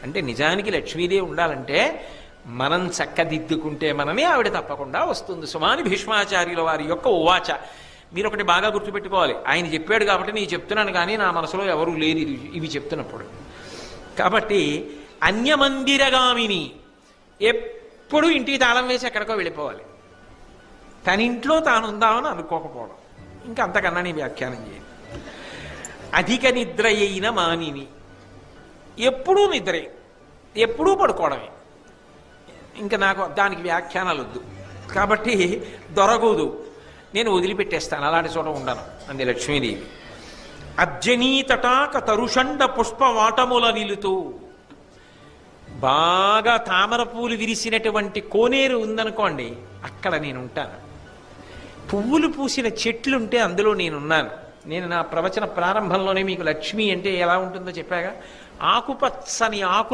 అంటే నిజానికి లక్ష్మీదేవి ఉండాలంటే మనం చక్కదిద్దుకుంటే మనమే ఆవిడ తప్పకుండా వస్తుంది. సుమాని భీష్మాచార్యుల వారి యొక్క ఉవాచ. మీరు ఒకటి బాగా గుర్తుపెట్టుకోవాలి, ఆయన చెప్పాడు కాబట్టి నేను చెప్తున్నాను, కానీ నా మనసులో ఎవరూ లేరు ఇవి చెప్తున్నప్పుడు. కాబట్టి అన్యమందిరగామిని, ఎప్పుడు ఇంటికి తాళం వేసి ఎక్కడికో వెళ్ళిపోవాలి, తన ఇంట్లో తాను ఉందామని అనుకోకపోవడం. ఇంకా అంతకన్నా నీ వ్యాఖ్యానం చేయాలి. అధిక నిద్ర అయిన మానిని, ఎప్పుడూ నిద్రే, ఎప్పుడూ పడుకోవడమే. ఇంకా నాకు దానికి వ్యాఖ్యానాలు వద్దు. కాబట్టి దొరకదు, నేను వదిలిపెట్టేస్తాను, అలాంటి చోట ఉండను అంది లక్ష్మీదేవి. అర్జనీ తటాక తరుషండ పుష్పవాటముల నిలుతూ, బాగా తామర పూలు విరిసినటువంటి కోనేరు ఉందనుకోండి, అక్కడ నేను ఉంటాను. పువ్వులు పూసిన చెట్లుంటే అందులో నేనున్నాను. నేను నా ప్రవచన ప్రారంభంలోనే మీకు లక్ష్మి అంటే ఎలా ఉంటుందో చెప్పాగా, ఆకుపచ్చని ఆకు